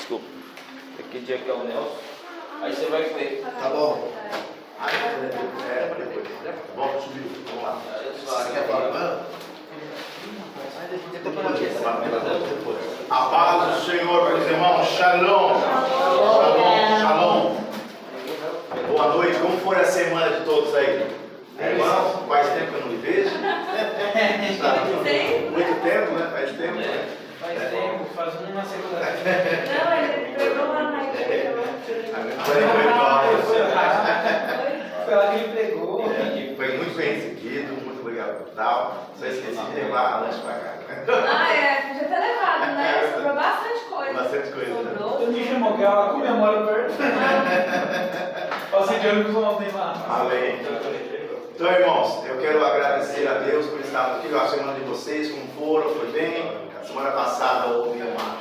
Desculpa. Que dia que é o Nelson? Aí você vai ver. Tá bom. Para depois. Vamos subir. Vamos lá. Você quer falar? A paz do Senhor, meus irmãos. Shalom. Shalom. Shalom. Boa noite. Como foi a semana de todos aí? Irmãos, faz tempo que eu não me vejo. Muito tempo, né? Faz tempo, né? Faz tempo, faz uma semana. Não, ele pregou lá na igreja. Foi lá que ele pregou. Foi muito bem recebido, muito obrigado por tal. Só esqueci de levar a lanche pra cá. Ah, é, podia ter levado, né? Sobrou bastante coisa. Bastante coisa, né? Sobrou. Eu me chamou que ela comemora perto. Passei de ano que não tem lá. Amém. Então, irmãos, eu quero agradecer a Deus por estar aqui. A semana de vocês, como foram, foi bem. A semana passada houve uma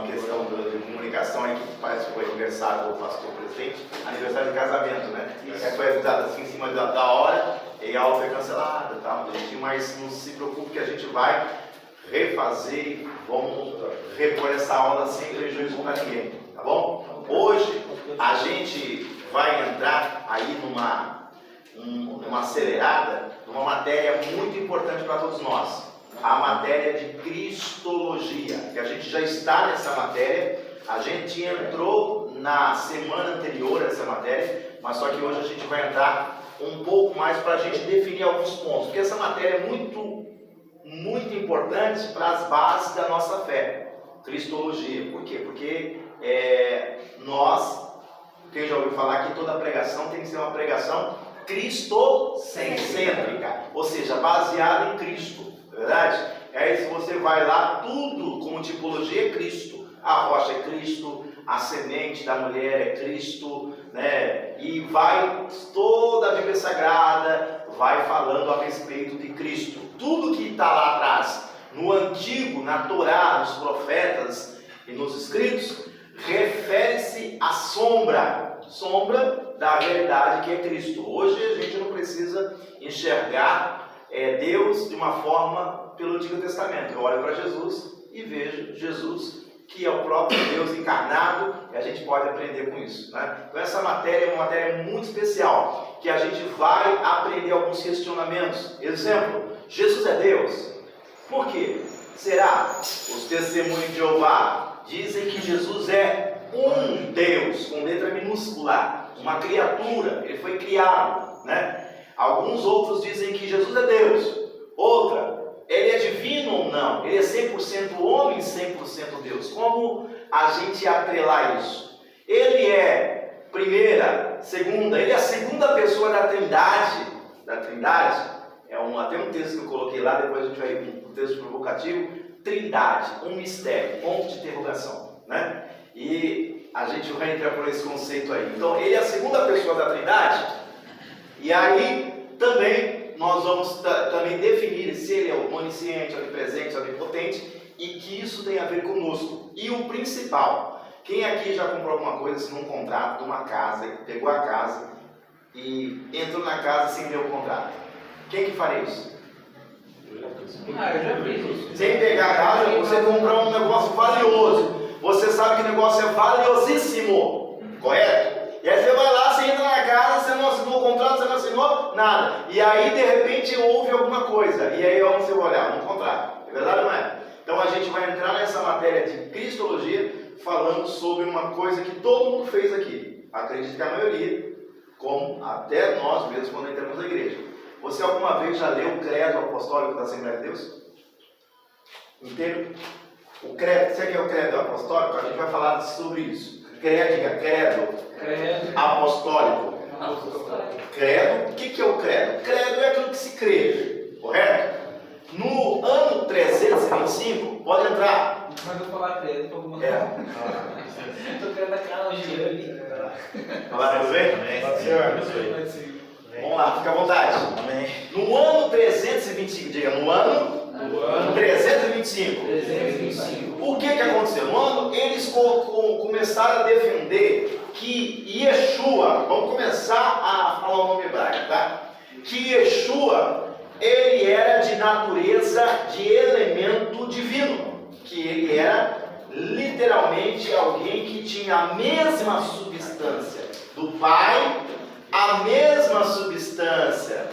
questão de comunicação aí que parece que foi aniversário do pastor presidente, aniversário de casamento, né? Foi avisado assim em cima da hora e a aula foi cancelada, tá? Mas não se preocupe que a gente vai refazer, vamos repor essa aula sem prejuízo para ninguém, tá bom? Hoje a gente vai entrar aí numa acelerada, numa matéria muito importante para todos nós. A matéria de Cristologia, que a gente já está nessa matéria, a gente entrou na semana anterior a essa matéria, mas só que hoje a gente vai entrar um pouco mais para a gente definir alguns pontos, porque essa matéria é muito importante para as bases da nossa fé. Cristologia, por quê? Porque quem já ouviu falar que toda pregação tem que ser uma pregação cristocêntrica, ou seja, baseada em Cristo. Verdade? Aí se você vai lá, tudo como tipologia é Cristo. A rocha é Cristo, a semente da mulher é Cristo, né? E vai toda a Bíblia Sagrada vai falando a respeito de Cristo. Tudo que está lá atrás, no Antigo, na Torá, nos profetas e nos escritos, refere-se à sombra da verdade que é Cristo. Hoje a gente não precisa enxergar Deus de uma forma pelo Antigo Testamento. Eu olho para Jesus e vejo Jesus, que é o próprio Deus encarnado, e a gente pode aprender com isso, né? Então essa matéria é uma matéria muito especial, que a gente vai aprender alguns questionamentos. Exemplo, Jesus é Deus? Por quê? Será? Os testemunhos de Jeová dizem que Jesus é um Deus, com letra minúscula, uma criatura, ele foi criado, né? Alguns outros dizem que Jesus é Deus. Outra, ele é divino ou não? Ele é 100% homem e 100% Deus. Como a gente atrelar isso? Ele é primeira, segunda, ele é a segunda pessoa da Trindade. Até um texto que eu coloquei lá, depois a gente vai ver um texto provocativo. Trindade, um mistério, ponto de interrogação, né? E a gente vai entrar por esse conceito aí. Então, ele é a segunda pessoa da Trindade. E aí, também, nós vamos também definir se ele é onisciente, onipresente, onipotente, e que isso tem a ver conosco. E o principal, quem aqui já comprou alguma coisa assim, num contrato de uma casa, pegou a casa e entrou na casa sem ler o contrato? Quem que faria isso? Eu já fiz isso. Sem pegar a casa, você comprar um negócio valioso. Você sabe que o negócio é valiosíssimo, correto? E aí você vai lá, você entra na casa, você não assinou o contrato, você não assinou nada. E aí, de repente, houve alguma coisa. E aí, onde você vai olhar? No contrato. É verdade ou não é? Então, a gente vai entrar nessa matéria de Cristologia, falando sobre uma coisa que todo mundo fez aqui. Acredito que a maioria, como até nós mesmos, quando entramos na igreja. Você alguma vez já leu o credo apostólico da Assembleia de Deus? Inteiro? O credo, você quer o credo apostólico? A gente vai falar sobre isso. Credo apostólico. Credo, o que é o credo? Credo é aquilo que se crê, correto? No ano 325, pode entrar. Mas eu vou falar credo para alguma coisa. Estou querendo aquela hoje ali. Olá, tudo bem? Vamos lá, fica à vontade. Amém. No ano 325, diga, no ano 325. O que aconteceu? No ano, eles começaram a defender que Yeshua, vamos começar a falar o nome hebraico, tá? Que Yeshua, ele era de natureza de elemento divino, que ele era literalmente literalmente alguém que tinha a mesma substância do Pai, a mesma substância,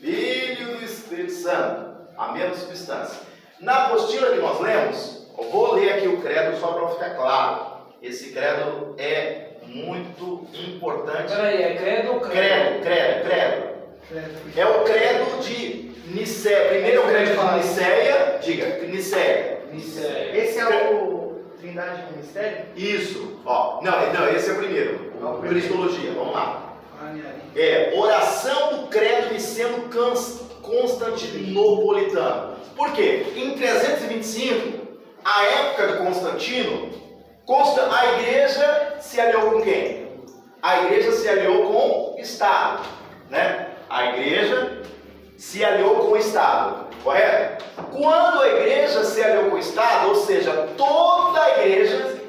Filho do Espírito Santo, a mesma substância. Na apostila que nós lemos, eu vou ler aqui o credo só para ficar claro. Esse credo é muito importante. Peraí, é credo ou credo? Credo. É o credo de Nicéia. Primeiro é o credo de Nicéia. Diga, Nicéia. Esse é o Trindade com Mistério? Isso. Ó, não, esse é o primeiro. Cristologia, vamos lá. Oração do credo niceno constantinopolitano. Por quê? Em 325, a época de Constantino, a igreja se aliou com quem? A igreja se aliou com o Estado, né? A igreja se aliou com o Estado, correto? Quando a igreja se aliou com o Estado, ou seja, toda a igreja,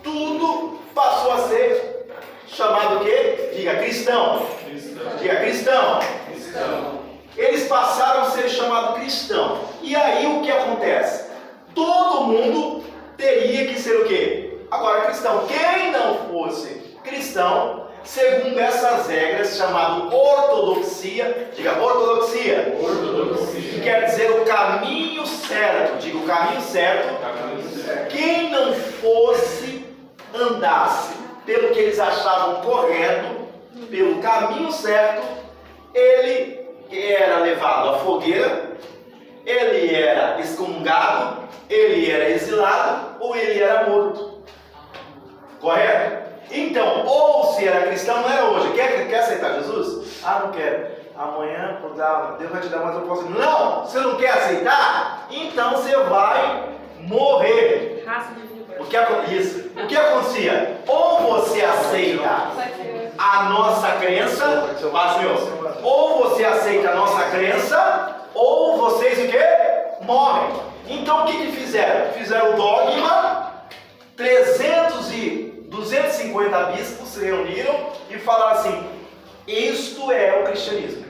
tudo passou a ser chamado o quê? Diga, cristão. Diga, cristão. Eles passaram a ser chamados cristãos. E aí o que acontece? Todo mundo teria que ser o quê? Agora, cristão. Quem não fosse cristão, segundo essas regras, chamado ortodoxia, diga ortodoxia. Que quer dizer o caminho certo. Diga o caminho certo. Quem não fosse, andasse pelo que eles achavam correto, pelo caminho certo, ele era levado à fogueira, ele era excomungado, ele era exilado ou ele era morto. Correto? Então, ou se era cristão, não era hoje. Quer aceitar Jesus? Ah, não quero. Amanhã, Deus vai te dar mais uma oportunidade. Não! Você não quer aceitar? Então você vai morrer. Raça de vida. O que acontecia? Ou você aceita a nossa crença, ou você aceita a nossa crença, ou vocês o quê? Morrem. Então o que fizeram? Fizeram o dogma, 250 bispos se reuniram e falaram assim: isto é o cristianismo.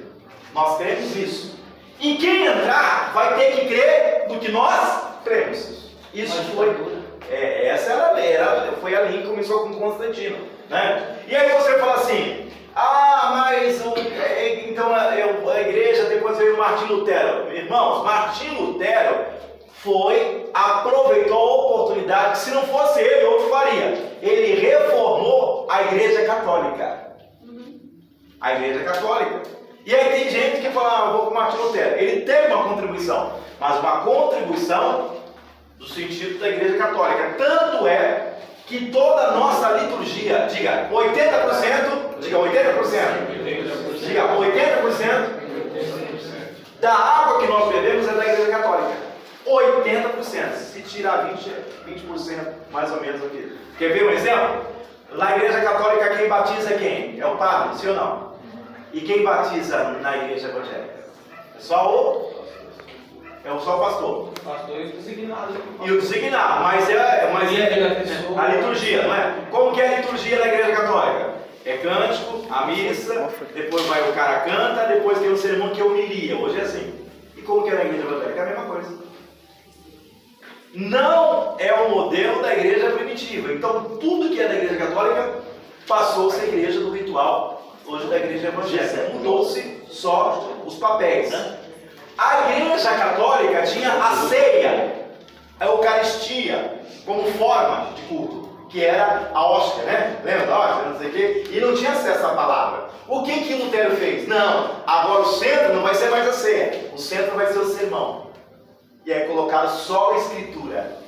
Nós cremos nisso. E quem entrar vai ter que crer no que nós cremos. Isso foi. Foi ali que começou com Constantino, né? E aí você fala assim: mas então a igreja depois veio Martim Lutero. Irmãos, Martim Lutero aproveitou a oportunidade que, se não fosse ele, outro faria. Ele reformou a igreja católica. A igreja católica. E aí tem gente que fala: eu vou com Martim Lutero. Ele teve uma contribuição, mas uma contribuição do sentido da igreja católica. Tanto é que toda a nossa liturgia, diga 80%, diga 80%, diga 80% da água que nós bebemos é da igreja católica. 80%. Se tirar 20% mais ou menos aqui. Quer ver um exemplo? Na igreja católica quem batiza é quem? É o padre, sim ou não? E quem batiza na igreja evangélica? É só o pastor. O pastor e o designado. E o designado, mas a liturgia, não é? Como que é a liturgia na igreja católica? É cântico, a missa, depois vai o cara canta, depois tem um sermão que é homilia. Hoje é assim. E como que é na igreja evangélica? É a mesma coisa. Não é o modelo da igreja primitiva. Então tudo que é da igreja católica passou a ser igreja do ritual, hoje da igreja evangélica. Mudou-se só os papéis, né? A igreja católica tinha a ceia, a Eucaristia, como forma de culto, que era a hóstia, né? Lembra da hóstia? Não sei o quê. E não tinha acesso à palavra. O que Lutero fez? Não, agora o centro não vai ser mais a ceia, o centro vai ser o sermão. E aí colocaram só a escritura,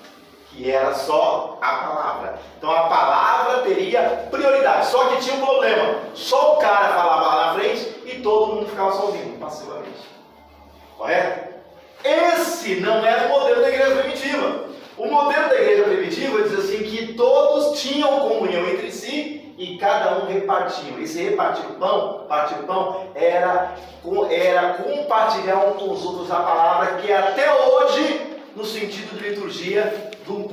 que era só a palavra. Então a palavra teria prioridade. Só que tinha um problema: só o cara falava lá na frente e todo mundo ficava só ouvindo, passivamente. Correto? Esse não era o modelo da igreja primitiva. O modelo da igreja primitiva diz assim que todos tinham comunhão entre si e cada um repartia. Esse repartir o pão, era compartilhar um com os outros a palavra, que até hoje, no sentido de liturgia do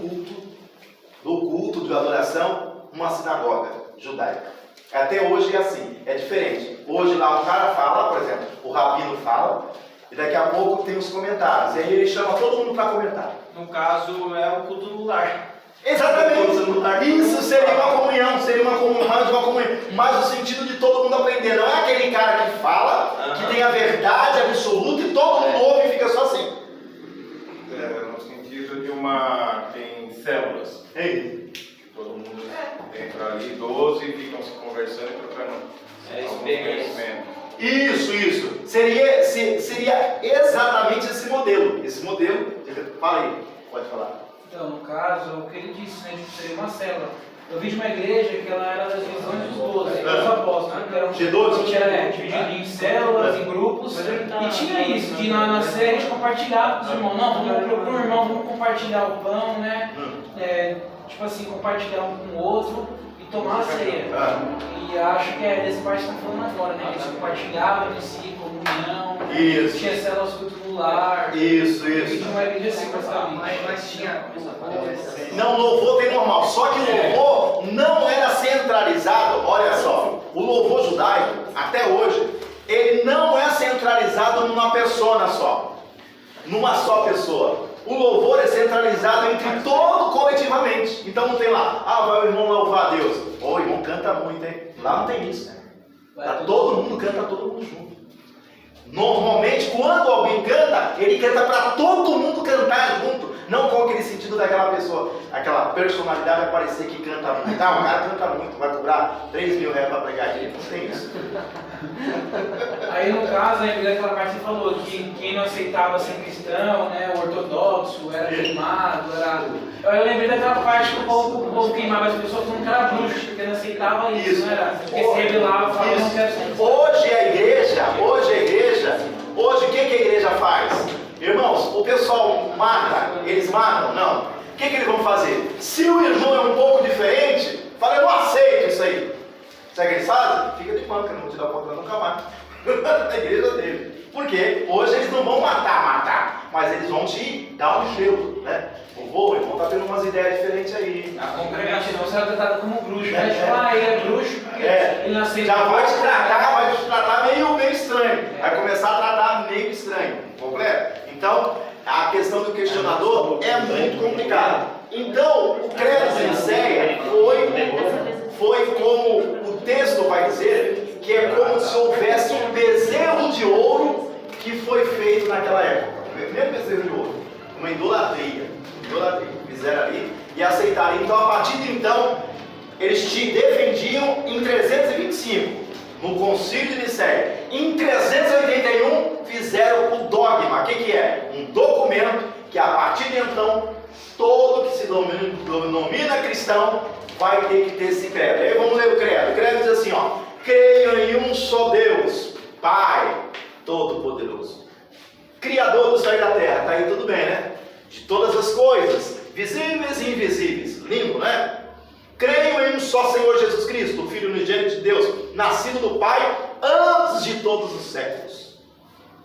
culto de adoração, uma sinagoga judaica. Até hoje é assim, é diferente. Hoje lá o cara fala, por exemplo, o rabino fala, e daqui a pouco tem os comentários. E aí ele chama todo mundo para comentar. No caso, é o culto no lar. Exatamente. Isso seria uma comunhão, mais uma comunhão. Mas o sentido de todo mundo aprender. Não é aquele cara que fala, que tem a verdade absoluta e todo mundo ouve e fica só assim. No sentido de tem células. Ei. Todo mundo entra ali, 12 e ficam se conversando e trocando algum conhecimento. Isso. Seria exatamente esse modelo. Fala aí, pode falar. Então, no caso, o que ele disse, né, que seria uma célula. Eu vi de uma igreja que ela era das visões dos 12, dos apóstolos, que eram dividido em células, em grupos, e tinha isso, de na ceia a gente compartilhar com os irmãos. Não, vamos procurar um irmão, vamos compartilhar o pão, né? Tipo assim, compartilhar um com o outro e tomar a ceia. E acho que é desse parte que está falando agora, né? Eles compartilhavam em si, comunhão, tinha células culto no lar. Isso. De uma igreja assim, Mas tinha Não, louvor tem normal. Só que o louvor não era centralizado. Olha só, o louvor judaico, até hoje, ele não é centralizado numa persona só. Numa só pessoa. O louvor é centralizado entre todos coletivamente. Então não tem lá, vai o irmão louvar a Deus. O irmão canta muito, hein? Lá não tem isso, né? Lá todo mundo canta, todo mundo junto. Normalmente, quando alguém canta, ele canta para todo mundo cantar junto. Não com aquele sentido daquela pessoa, aquela personalidade aparecer que canta muito. O cara canta muito, vai cobrar 3 mil reais para pregar aqui. Não tem isso. Aí no caso, daquela parte que você falou que quem não aceitava ser cristão, né, o ortodoxo, era queimado, Eu lembrei daquela parte que o povo queimava as pessoas falando que era bruxo, porque não aceitava isso, não era? Porque se rebelava, falava não quero ser. Hoje a igreja, o que a igreja faz? Irmãos, o pessoal mata, eles matam? Não. O que eles vão fazer? Se o irmão é um pouco diferente, fala, eu não aceito isso aí. Sabe o que eles fazem? Fica de banca, não vou te dar conta nunca mais. Na igreja dele. Porque hoje eles não vão matar, mas eles vão te dar um gelo, né? O irmão tá tendo umas ideias diferentes aí. A congregação será tratada como bruxo, né? Tipo, ele é bruxo porque ele não aceita. Já vai te tratar meio estranho. Vai começar a tratar meio estranho. Completo? Então, a questão do questionador é muito complicada. Então, o credo de Nicéia foi como o texto vai dizer, que é como se houvesse um bezerro de ouro que foi feito naquela época. O primeiro bezerro de ouro, uma idolatria. Fizeram ali e aceitaram. Então, a partir de então, eles te defendiam em 325, no concílio de Nicéia. Em 381, fizeram o dogma. O que é? Um documento que, a partir de então, todo que se denomina cristão vai ter que ter esse credo. Aí vamos ler o credo. O credo diz assim, creio em um só Deus, Pai Todo-Poderoso, Criador do céu e da terra. Tá aí tudo bem, né? De todas as coisas, visíveis e invisíveis. Lindo, né? Creio em um só Senhor Jesus Cristo, o Filho unigênito de Deus, nascido do Pai antes de todos os séculos.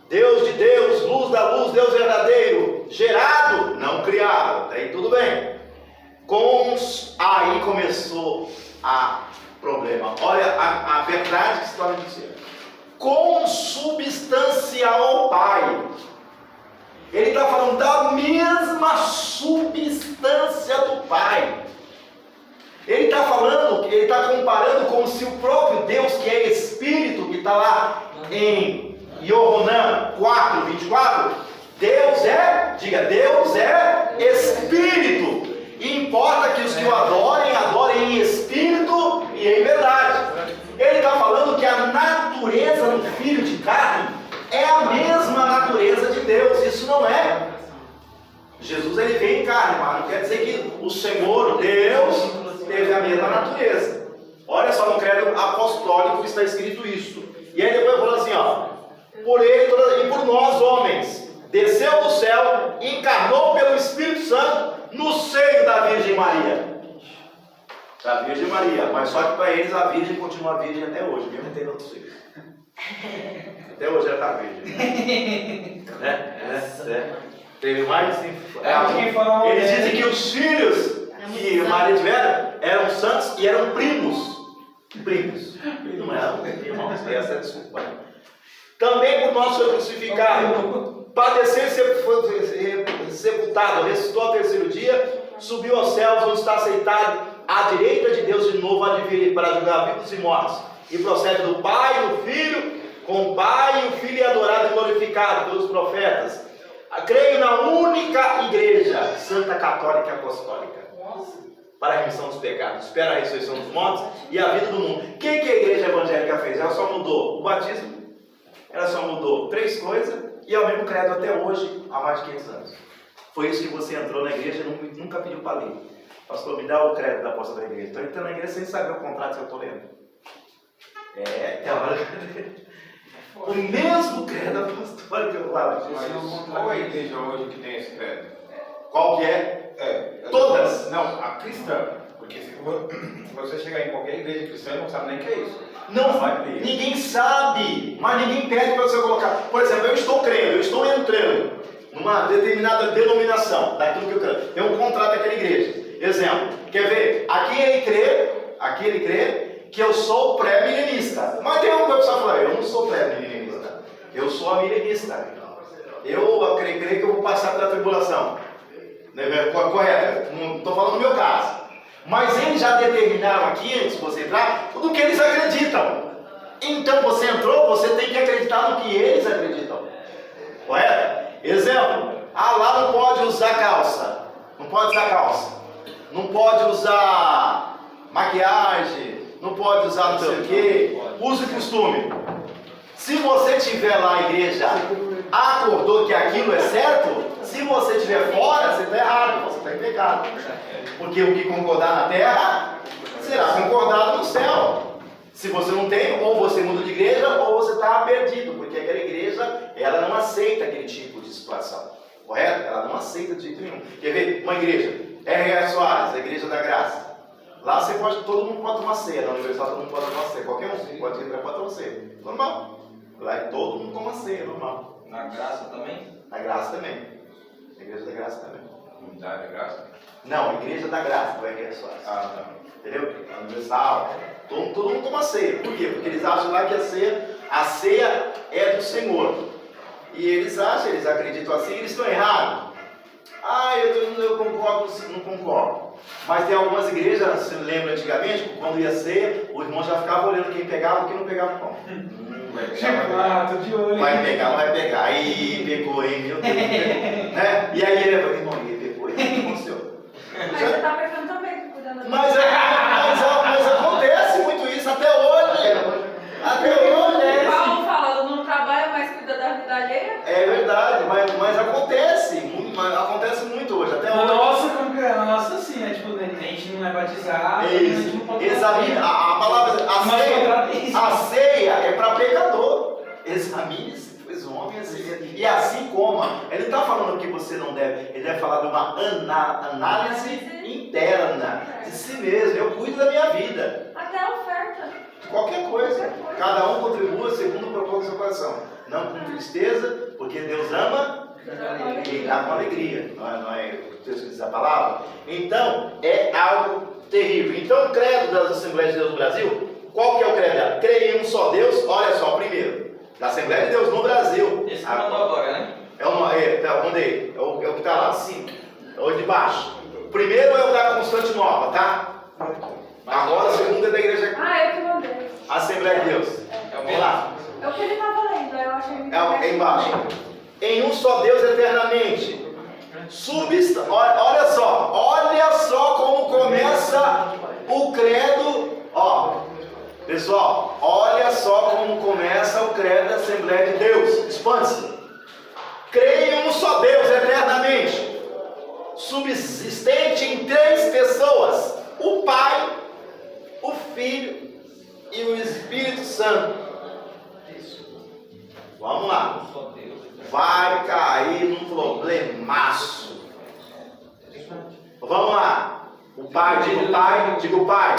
Deus de Deus, luz da luz, Deus verdadeiro, gerado, não criado. Daí tudo bem. Aí começou o problema. Olha a verdade que se torna dizer. Consubstancial ao Pai. Ele está falando da mesma substância do Pai. Ele está falando, ele está comparando como se o próprio Deus, que é Espírito, que está lá em Yohanan 4:24, Deus é Espírito. E importa que os que o adorem em Espírito e em verdade. Ele está falando que a natureza do filho de carne é a mesma natureza de Deus. Isso não é. Jesus ele veio em carne, mas não quer dizer que o Senhor, Deus, teve a mesma natureza. Olha só no credo apostólico está escrito isso. E aí depois falou assim, por ele e por nós homens, desceu do céu, encarnou pelo Espírito Santo no seio da Virgem Maria. Da Virgem Maria, mas só que para eles a Virgem continua virgem até hoje, mesmo não tendo outro filho. Até hoje ela está virgem. Teve mais. Eles dizem que os filhos que Maria tiveram eram santos e eram primos. Não eram irmãos, essa é a desculpa. Também por nós foi crucificado, padeceu e foi sepultado, ressuscitou ao terceiro dia, subiu aos céus, onde está aceitado à direita de Deus de novo a vir para julgar vivos e mortos. E procede do Pai e do Filho, com o Pai e o Filho é adorado e glorificado pelos profetas. Creio na única igreja, santa, católica e apostólica, para a remissão dos pecados, espera a ressurreição dos mortos e a vida do mundo. O que a igreja evangélica fez? Ela só mudou o batismo, ela só mudou 3 coisas e é o mesmo credo até hoje, há mais de 500 anos. Foi isso que você entrou na igreja e nunca pediu para ler. Pastor, me dá o credo da apóstola da igreja. Estou entrando na igreja sem saber o contrato que eu estou lendo. O mesmo credo apostólico que eu falo. Mas qual é a igreja hoje que tem esse credo? Qual que é? Todas? Não, a cristã. Porque se você chegar em qualquer igreja cristã, não sabe nem o que é isso. Não, ninguém sabe, mas ninguém pede para você colocar. Por exemplo, eu estou crendo, eu estou entrando numa determinada denominação, daquilo que eu creio. Tem um contrato daquela igreja. Exemplo, quer ver? Aqui ele crê que eu sou pré-milenista. Mas tem uma coisa para falar, eu não sou pré-milenista, eu sou milenista. Eu creio que eu vou passar pela tribulação. Correto? Não estou falando no meu caso. Mas eles já determinaram aqui, antes de você entrar, do que eles acreditam. Então você entrou, você tem que acreditar no que eles acreditam. Correto? Exemplo, lá não pode usar calça. Não pode usar calça. Não pode usar maquiagem. Não pode usar não sei o quê. Uso e costume. Se você tiver lá a igreja, acordou que aquilo é certo, se você estiver fora, você está errado, você está em pecado. Porque o que concordar na terra, será concordado no céu. Se você não tem, ou você muda de igreja, ou você está perdido, porque aquela igreja, ela não aceita aquele tipo de situação. Correto? Ela não aceita de jeito nenhum. Quer ver? Uma igreja, R.R. Soares, a Igreja da Graça. Lá você pode, todo mundo pode tomar ceia, na Universal todo mundo pode tomar ceia, qualquer um pode entrar para tomar ceia. Normal. Lá todo mundo toma ceia, normal. Na graça também? Na Graça também. A Igreja da Graça também. Unidade da graça? Não, a Igreja da Graça, não é R.R. Soares. Ah, tá. Entendeu? A Universal. Todo mundo toma ceia. Por quê? Porque eles acham lá que a ceia é do Senhor. E eles acham, eles acreditam assim, eles estão errados. Eu concordo, não concordo. Mas tem algumas igrejas, você lembra antigamente, quando ia ceia, o irmão já ficava olhando quem pegava e quem não pegava o pão. Tô de olho. Vai pegar, não vai pegar. Aí pegou, hein, meu Deus. Né? E aí ele falou, irmão, ele pegou, ele não aconteceu. Mas você está pecando também, cuidando da Mas acontece muito isso até hoje. Até hoje. Paulo falando, não trabalha, mas cuida da vida alheia. É verdade, mas acontece muito hoje, até hoje. Nossa, sim, né? Tipo, a gente não é batizado, a gente não pode Examine, a palavra, a ceia é para pecador. Examine-se, pois o homem e assim coma. Ele não está falando que você não deve, ele deve falar de uma análise interna de si mesmo. Eu cuido da minha vida. Até a oferta. Qualquer coisa. Cada um contribua segundo o propósito do seu coração. Não com tristeza, porque Deus ama e dá com alegria. Não é o texto que diz a palavra? Então, é algo terrível. Então, o credo das Assembleias de Deus no Brasil, qual que é o credo dela? Creio em um só Deus, olha só, primeiro, da Assembleia de Deus no Brasil. Esse que mandou agora, né? É o que está lá, sim. É o de baixo. O primeiro é o da Constantinopla, tá? Agora, o segundo é da Igreja Eu que mandei. Assembleia de Deus. Vamos lá. É o que ele estava lendo, eu achei muito É embaixo. Em um só Deus eternamente. Olha só como começa o credo. Pessoal, olha só como começa o credo da Assembleia de Deus. Expande-se. Creio em um só Deus eternamente, subsistente em 3 pessoas: o Pai, o Filho e o Espírito Santo. Vamos lá. Vai cair num problemaço. Vamos lá. O Pai, digo Pai.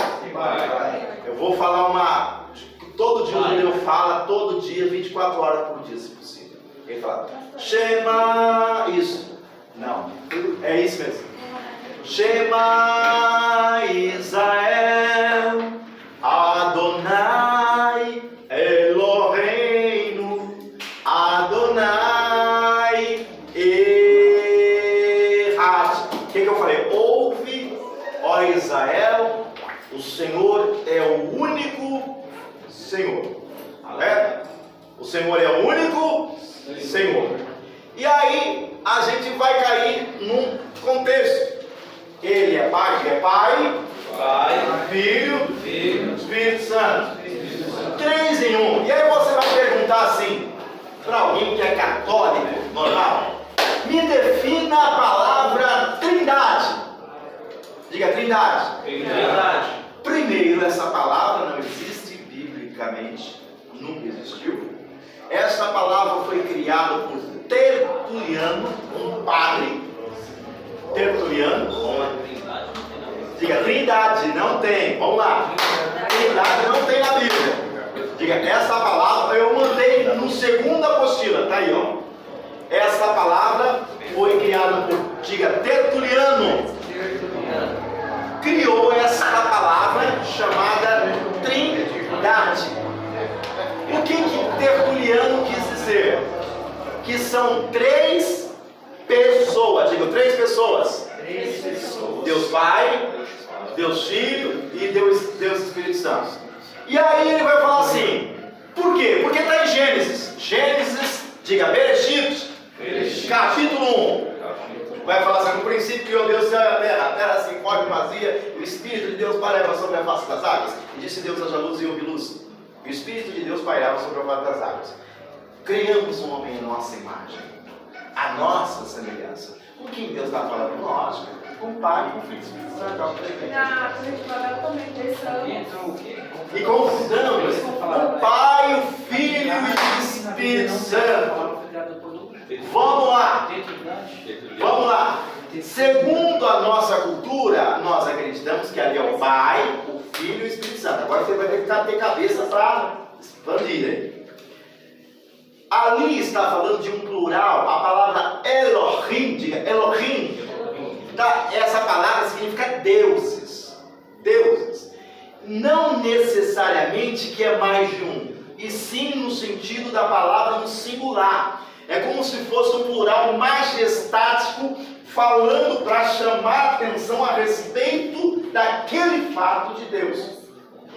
Eu vou falar todo dia o Deus fala, todo dia, 24 horas por dia, se possível. Ele fala, Shema, isso. Não, é isso mesmo. Shema Israel, Adonai Eloheinu, Adonai Echad. O que eu falei? Ouve Israel, o Senhor é o único Senhor. Correto? O Senhor é o único Senhor. E aí a gente vai cair num contexto. Ele é Pai, Filho, Espírito Santo. 3 em 1. E aí você vai perguntar assim, para alguém que é católico, normal, me defina a palavra Trindade. Diga Trindade. Primeiro, essa palavra não existe biblicamente, nunca existiu. Essa palavra foi criada por Tertuliano, um padre. Tertuliano. Diga Trindade, não tem. Vamos lá. Trindade não tem na Bíblia. Diga, essa palavra eu mandei no segundo apostila, tá aí, ó. Essa palavra foi criada por, diga, Tertuliano. Criou essa palavra chamada Trindade. O que Tertuliano quis dizer? Que são 3 pessoas, diga, 3 pessoas. Deus Pai, Deus Filho e Deus Espírito Santo. E aí ele vai falar assim, por quê? Porque está em Gênesis. Gênesis, diga, Bereshit, capítulo 1. Vai falar assim, no princípio criou Deus o céu e a terra assim forma e vazia, e o Espírito de Deus pairava sobre a face das águas, e disse Deus haja luz e houve luz. E o Espírito de Deus pairava sobre a face das águas. Criamos um homem em nossa imagem, a nossa semelhança. Com quem Deus está falando? Lógico, com o Pai, com o Filho e com o Espírito Santo. Na Coríntia também pensamos. E confundamos o Pai, o Filho e o Espírito Santo. Vamos lá. Vamos lá. Segundo a nossa cultura, nós acreditamos que ali é o Pai, o Filho e o Espírito Santo. Agora você vai ter que ter cabeça para expandir aí. Ali está falando de um plural. A palavra Elohim, diga Elohim. Essa palavra significa deuses. Deuses. Não necessariamente que é mais de um, e sim no sentido da palavra no singular. É como se fosse um plural majestático, falando para chamar a atenção a respeito daquele fato de Deus.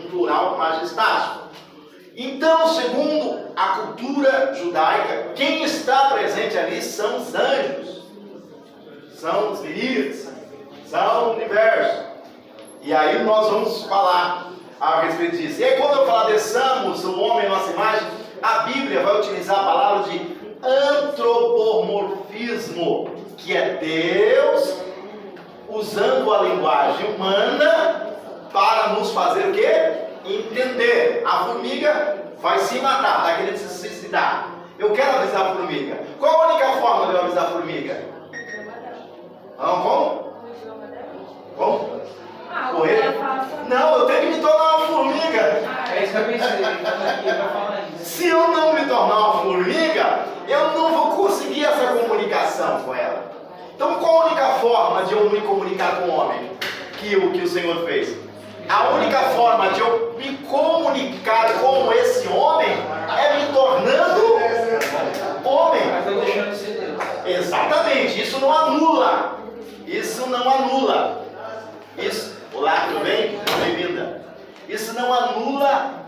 Um plural majestático. Então, segundo a cultura judaica, quem está presente ali são os anjos, são os miríades, são o universo. E aí nós vamos falar a respeito disso. E aí quando eu falar desçamos o homem em nossa imagem, a Bíblia vai utilizar a palavra de antropomorfismo, que é Deus usando a linguagem humana para nos fazer o quê? Entender. A formiga vai se matar, está querendo se suicidar. Eu quero avisar a formiga. Qual a única forma de eu avisar a formiga? Como? Como? Correr? Não, eu tenho que me tornar uma formiga. É isso que eu pensei. Se eu não me tornar uma formiga, eu não vou conseguir essa comunicação com ela. Então, qual a única forma de eu me comunicar com o homem que o Senhor fez? A única forma de eu me comunicar com esse homem é me tornando homem. Mas não deixando de ser Deus. Exatamente, isso não anula. Isso não anula. Isso, olá, tudo bem? Bem-vinda. Isso não anula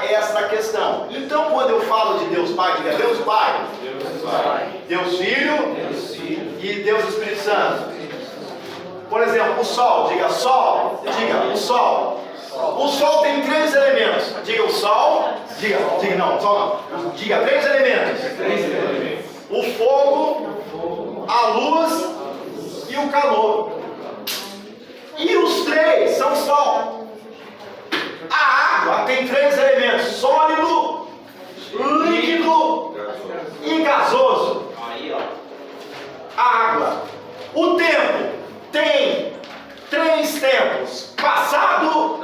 essa questão. Então, quando eu falo de Deus Pai, diga Deus Pai, Deus Filho e Deus Espírito Santo. Por exemplo, o Sol, diga Sol, diga o Sol. O Sol tem 3 elementos. Diga o Sol, diga não, Sol não. Diga 3 elementos. O fogo, a luz e o calor. E os 3 são Sol. A água tem 3 elementos: sólido, líquido e gasoso. A água. O tempo tem 3 tempos: passado,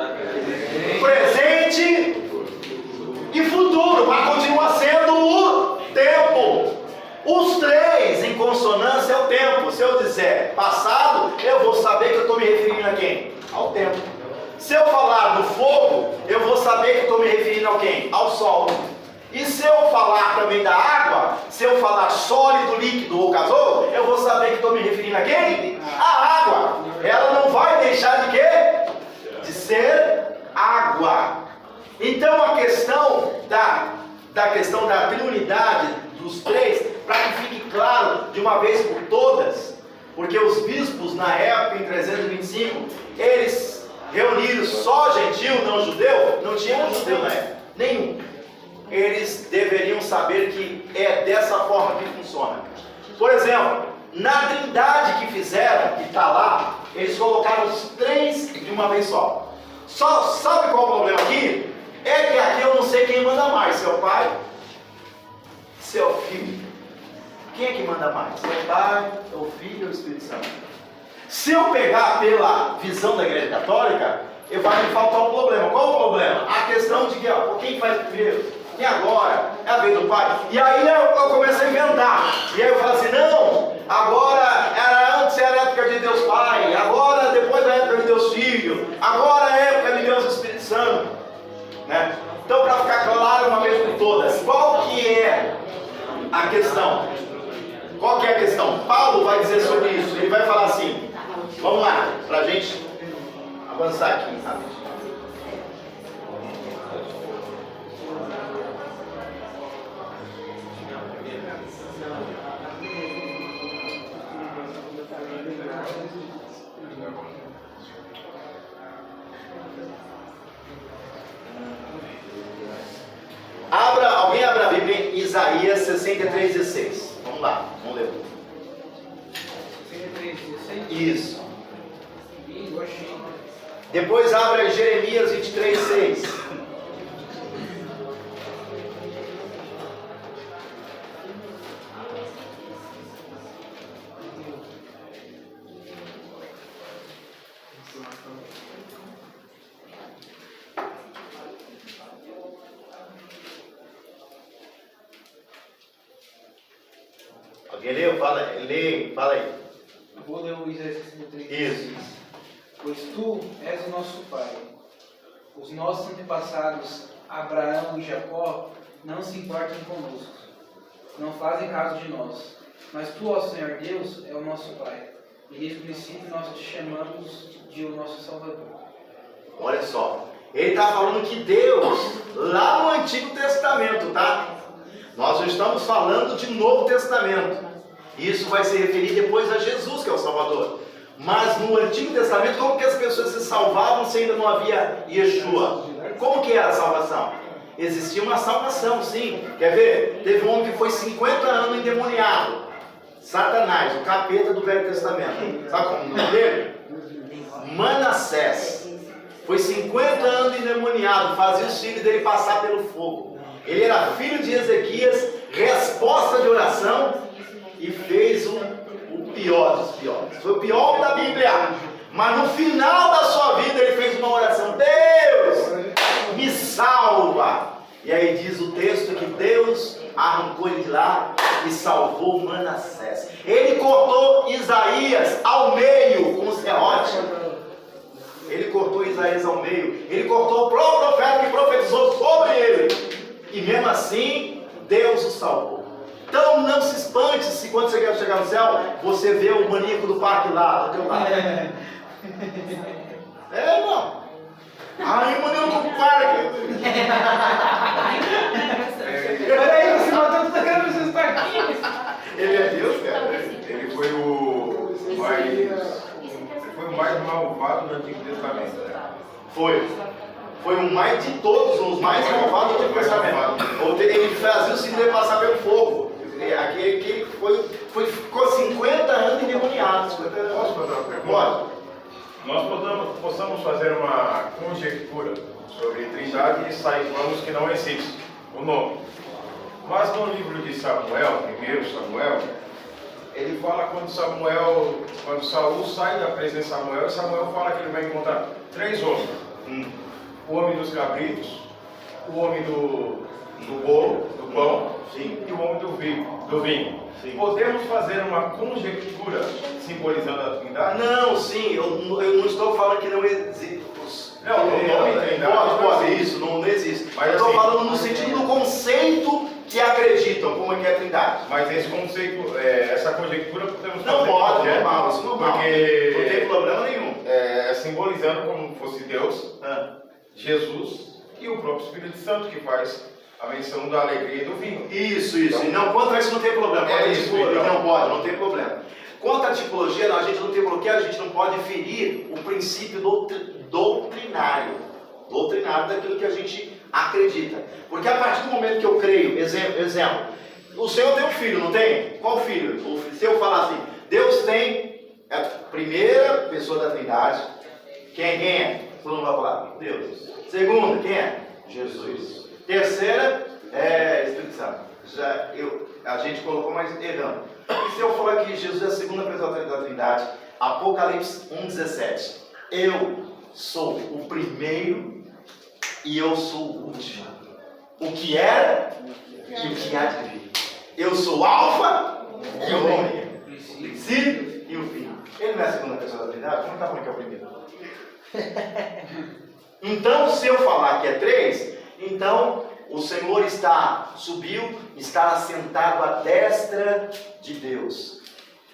presente e futuro, mas continua sendo o tempo. Os 3 em consonância é o tempo. Se eu disser passado, eu vou saber que eu estou me referindo a quem? Ao tempo. Se eu falar do fogo, eu vou saber que estou me referindo a quem? Ao sol. E se eu falar também da água, se eu falar sólido, líquido ou gasoso, eu vou saber que estou me referindo a quem? A água. Ela não vai deixar de quê? da questão da triunidade dos três, para que fique claro de uma vez por todas, porque os bispos na época, em 325, eles reuniram só gentil, não judeu, não tinha um judeu na época, nenhum. Eles deveriam saber que é dessa forma que funciona. Por exemplo, na trindade que fizeram, que está lá, eles colocaram os três de uma vez só. Só sabe qual é o problema aqui? É que aqui eu não sei quem manda mais, seu pai, seu filho. Quem é que manda mais? Seu pai, o filho ou o Espírito Santo? Se eu pegar pela visão da Igreja Católica, vai me faltar um problema. Qual o problema? A questão de que, quem faz primeiro? E agora? É a vez do pai. E aí eu comecei a inventar. E aí eu falo assim, não, agora antes era a época de Deus Pai, agora depois da época de Deus Filho, agora é a época de Deus Espírito Santo. Né? Então, para ficar claro uma vez por todas, qual que é a questão? Qual que é a questão? Paulo vai dizer sobre isso. Ele vai falar assim, vamos lá, para a gente avançar aqui rapidinho. Alguém abra a Bíblia em Isaías 63:16. Vamos lá, vamos ler. 63:16? Isso. Ih, gostei. Depois abra Jeremias 23:6. Alguém leu? Fala aí. Eu vou ler o Isaías 63. Isso. Pois tu és o nosso Pai. Os nossos antepassados, Abraão e Jacó, não se importam conosco. Não fazem caso de nós. Mas tu, ó Senhor Deus, é o nosso Pai. E desde o princípio nós te chamamos de o nosso Salvador. Olha só. Ele está falando que Deus, lá no Antigo Testamento, tá? Nós estamos falando de Novo Testamento. Isso vai se referir depois a Jesus, que é o Salvador. Mas no Antigo Testamento, como que as pessoas se salvavam se ainda não havia Yeshua? Como que era a salvação? Existia uma salvação, sim. Quer ver? Teve um homem que foi 50 anos endemoniado. Satanás, o capeta do Velho Testamento. Sabe como o nome dele? Manassés. Foi 50 anos endemoniado, fazia os filhos dele passar pelo fogo. Ele era filho de Ezequias, resposta de oração, e fez o pior dos piores. Foi o pior da Bíblia. Mas no final da sua vida ele fez uma oração: Deus, me salva. E aí diz o texto que Deus arrancou ele de lá e salvou Manassés. Ele cortou Isaías ao meio com o serrote. Ele cortou Isaías ao meio. Ele cortou o próprio profeta que profetizou sobre ele. E mesmo assim, Deus o salvou. Então não se espante se quando você quer chegar no céu, você vê o maníaco do parque lá, do teu lado. Irmão. Aí o maníaco do parque. Peraí, você matou tudo aquilo nos seus parquinhos. Ele é Deus, cara. Ele foi o mais malvado do Antigo Testamento, né? Foi o mais de todos, os mais malvados do Antigo Testamento. Ele fazia o filho passar pelo fogo. Aquele que ficou 50 anos endemoniado. Posso fazer uma pergunta? Pode. Nós possamos fazer uma conjectura sobre Trindade e saibamos que não existe o nome. Mas no livro de Samuel, 1 Samuel, ele fala quando Saul sai da presença de Samuel, e Samuel fala que ele vai encontrar 3 homens. O homem dos cabritos, o homem do bolo, do pão, sim, e o homem do vinho. Sim. Podemos fazer uma conjectura simbolizando a Trindade? Não, sim, eu não estou falando que não existe. Não, o nome Trindade pode, isso, não existe. Mas eu estou assim, falando no sentido do conceito que acreditam, como é que é a Trindade. Mas esse conceito, essa conjectura podemos fazer. Não pode, normal, isso normal. Porque não tem problema nenhum. Simbolizando como fosse Deus, Jesus e o próprio Espírito Santo que faz a menção da alegria e do vinho. Isso. E não, quanto a isso não tem problema. Quanto a isso, tipologia, então. não pode, não tem problema. Quanto à tipologia, a gente não tem bloqueio, a gente não pode ferir o princípio doutrinário daquilo que a gente acredita. Porque a partir do momento que eu creio, exemplo, o Senhor tem um filho, não tem? Qual filho? Se eu falar assim, Deus tem a primeira pessoa da Trindade, quem é? Todo mundo vai falar, Deus. Segunda, quem é? Jesus. Terceira é Espírito Santo. A gente colocou mais errando. E se eu falar que Jesus é a segunda pessoa da Trindade, Apocalipse 1,17, eu sou o primeiro e eu sou o último. O que era e o que há de vir. Eu sou o Alfa e o Ômega. O princípio e o fim. Ele não é a segunda pessoa da Trindade? Como está falando que é o primeiro? Então, se eu falar que é 3, então o Senhor subiu, está assentado à destra de Deus.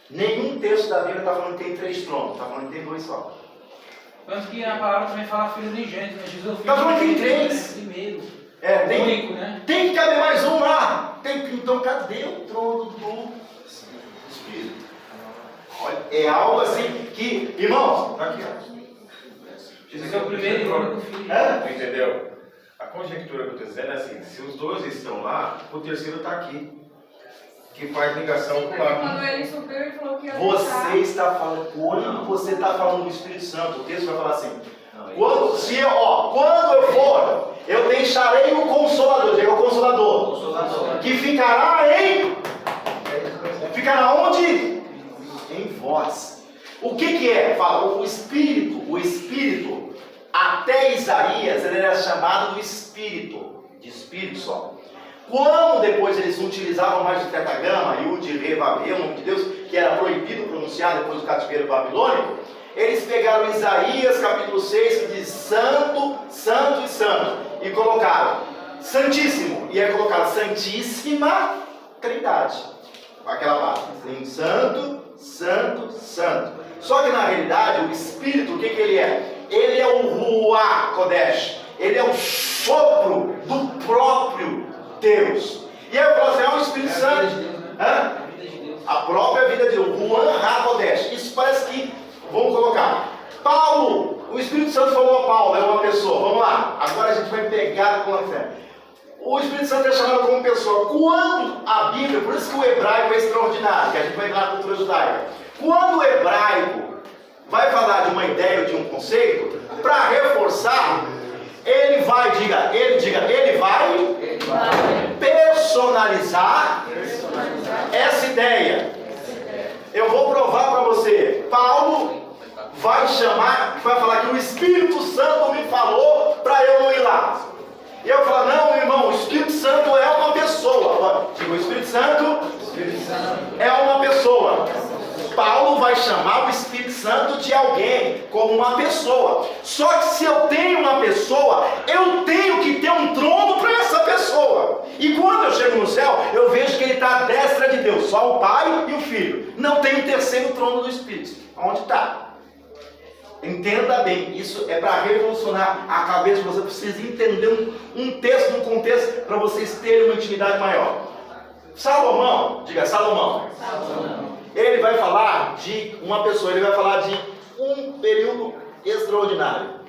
Nenhum texto da Bíblia está falando que tem 3 tronos, está falando que tem 2 só. Tanto que a palavra também fala filho unigênito, né? Jesus é o filho Está falando que tem unigênito, 3. né? Primeiro. Tem, Único, né? Tem que caber mais um lá. Então, cadê o trono do Espírito? Olha, é algo assim que, irmãos, Está aqui, ó. Jesus é o primeiro e o único filho. Entendeu? A conjectura que eu estou dizendo é assim, se os 2 estão lá, o terceiro está aqui. Que faz ligação com a... Quando ele subiu, ele falou que ia você está falando, quando você está falando do Espírito Santo, o texto vai falar assim, quando eu for, eu deixarei o Consolador, diga o Consolador, que ficará onde? Em vós. O que é? Fala, o Espírito, até Isaías, ele era chamado do Espírito, de Espírito só. Quando depois eles utilizavam mais de tetragama e o de Revavê, o nome de Deus, que era proibido pronunciar depois do cativeiro babilônico, eles pegaram Isaías capítulo 6, que diz Santo, Santo e Santo, e colocaram Santíssimo, e aí colocaram Santíssima Trindade, aquela parte, assim, Santo, Santo, Santo. Só que na realidade o Espírito, o que ele é? Ele é o Ruach Kodesh, ele é o sopro do próprio Deus. E aí eu falo assim, é o Espírito Santo. A própria vida de Deus, o Ruach Kodesh. Isso parece que, vamos colocar, Paulo, o Espírito Santo falou a Paulo, é uma pessoa. Vamos lá, agora a gente vai pegar com a fé. O Espírito Santo é chamado como pessoa. Quando a Bíblia, por isso que o hebraico é extraordinário, que a gente vai entrar na cultura judaica. Quando o hebraico vai falar de uma ideia ou de um conceito, para reforçar, ele vai personalizar essa ideia. Eu vou provar para você. Paulo vai falar que o Espírito Santo me falou para eu não ir lá. E eu falo, não, irmão, o Espírito Santo é uma pessoa. Digo, o Espírito Santo é uma pessoa. Paulo vai chamar o Espírito Santo de alguém, como uma pessoa. Só que se eu tenho uma pessoa, eu tenho que ter um trono para essa pessoa. E quando eu chego no céu, eu vejo que ele está à destra de Deus, só o Pai e o Filho. Não tem um terceiro trono do Espírito. Onde está? Entenda bem, isso é para revolucionar a cabeça de você. Precisa entender um texto, um contexto, para vocês terem uma intimidade maior. Salomão, diga Salomão. Ele vai falar de uma pessoa, ele vai falar de um período extraordinário.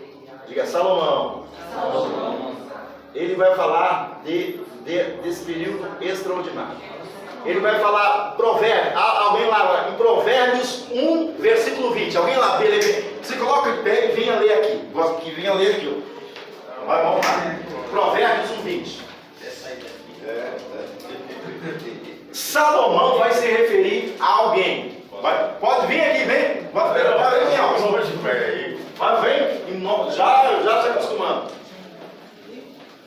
Diga Salomão. Ele vai falar desse período extraordinário. Ele vai falar Provérbios, alguém lá, em Provérbios 1, versículo 20. Alguém lá, se coloca em pé e venha ler aqui. Gosto que venha ler aqui. Vamos lá. Provérbios 1, 20. Salomão vai se referir a alguém. Pode vir aqui, vem. Vai vir, já se acostumando.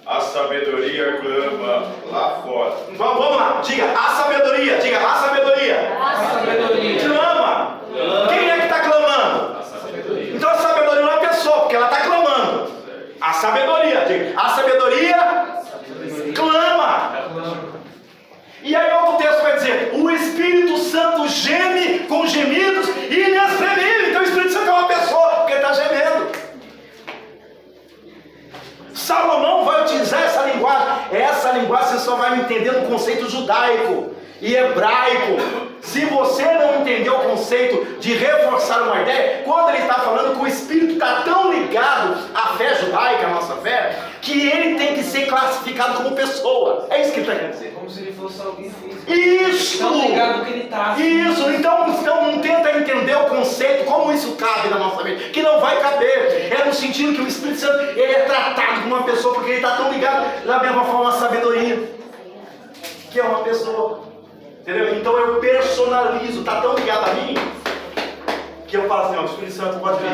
A sabedoria clama lá fora. Vamos lá, diga a sabedoria. Clama. Quem é que está clamando? Então a sabedoria não é pessoa, porque ela está clamando. A sabedoria, diga, a sabedoria clama. E aí outro texto vai dizer, o Espírito Santo geme com gemidos inexprimíveis. Então o Espírito Santo é uma pessoa, porque ele está gemendo. Salomão vai utilizar essa linguagem. essa linguagem você só vai entender no conceito judaico e hebraico. Se você não entender o conceito de reforçar uma ideia, quando ele está falando que o Espírito está tão ligado à fé judaica, à nossa fé, que ele tem que ser classificado como pessoa. É isso que ele está querendo dizer. Como se ele fosse alguém físico. Isso! Tão ligado que ele está. Isso! Então não tenta entender o conceito, como isso cabe na nossa mente, que não vai caber. É no sentido que o Espírito Santo ele é tratado como uma pessoa, porque ele está tão ligado da mesma forma à sabedoria, que é uma pessoa. Entendeu? Então eu personalizo, está tão ligado a mim, que eu falo assim, ó, o Espírito Santo pode vir,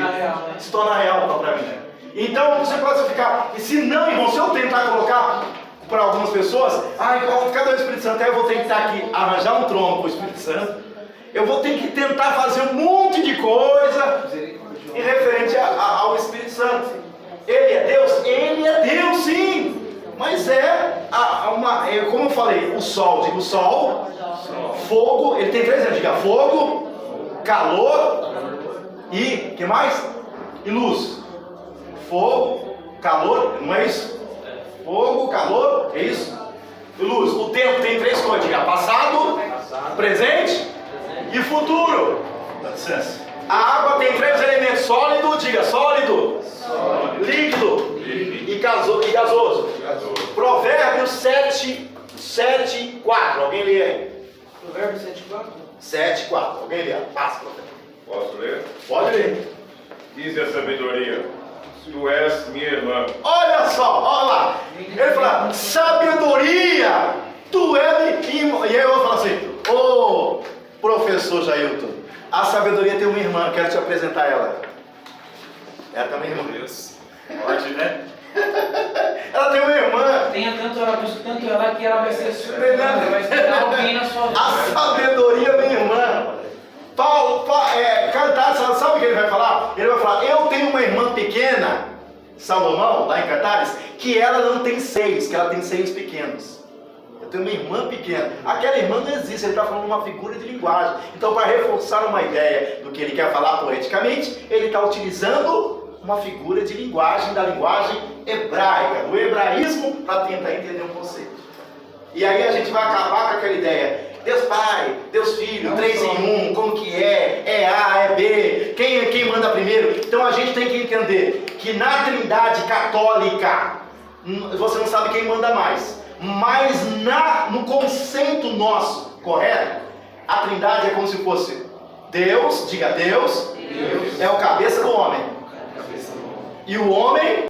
se torna real para mim. Então você pode ficar, e se não, irmão, se eu tentar colocar para algumas pessoas, cadê o Espírito Santo? Aí eu vou tentar aqui arranjar um trono para o Espírito Santo, eu vou ter que tentar fazer um monte de coisa em referente ao Espírito Santo. Ele é Deus? Ele é Deus, sim! Mas como eu falei, o sol, digo sol, fogo, ele tem 3 anos, diga fogo, calor e, que mais? E luz. Fogo, calor, não é isso? Fogo, calor, é isso? E luz. O tempo tem 3 coisas, diga passado, presente e futuro. Dá licença. A água tem 3 elementos, sólido, diga sólido, líquido e gasoso. Provérbios 7, 4. Alguém lê aí? Provérbios 7:4. 7, 4. Alguém lê? Passa. Posso ler? Pode ler. Diz a sabedoria: tu és minha irmã. Olha só, olha lá. Ele fala, sabedoria, tu és minha irmã. E aí eu vou falar assim, ô professor Jailton, a sabedoria tem uma irmã, quero te apresentar ela. Ela também é irmã. Deus. Pode, né? Ela tem uma irmã. Tenha tanto ela que ela vai ser surpreendida, vai esperar alguém na sua vida. A sabedoria, minha irmã. Cantares, sabe o que ele vai falar? Ele vai falar, eu tenho uma irmã pequena, Salomão, lá em Cantares, que ela não tem seios, que ela tem seios pequenos. Eu tenho uma irmã pequena. Aquela irmã não existe, ele está falando uma figura de linguagem. Então, para reforçar uma ideia do que ele quer falar poeticamente, ele está utilizando uma figura de linguagem, da linguagem hebraica, do hebraísmo, para tentar entender um conceito. E aí a gente vai acabar com aquela ideia, Deus Pai, Deus Filho, 3 em 1, como que é A, é B, quem manda primeiro. Então a gente tem que entender que na Trindade católica, você não sabe quem manda mais, mas no conceito nosso, correto? A Trindade é como se fosse Deus, diga Deus, é o cabeça do homem. E o homem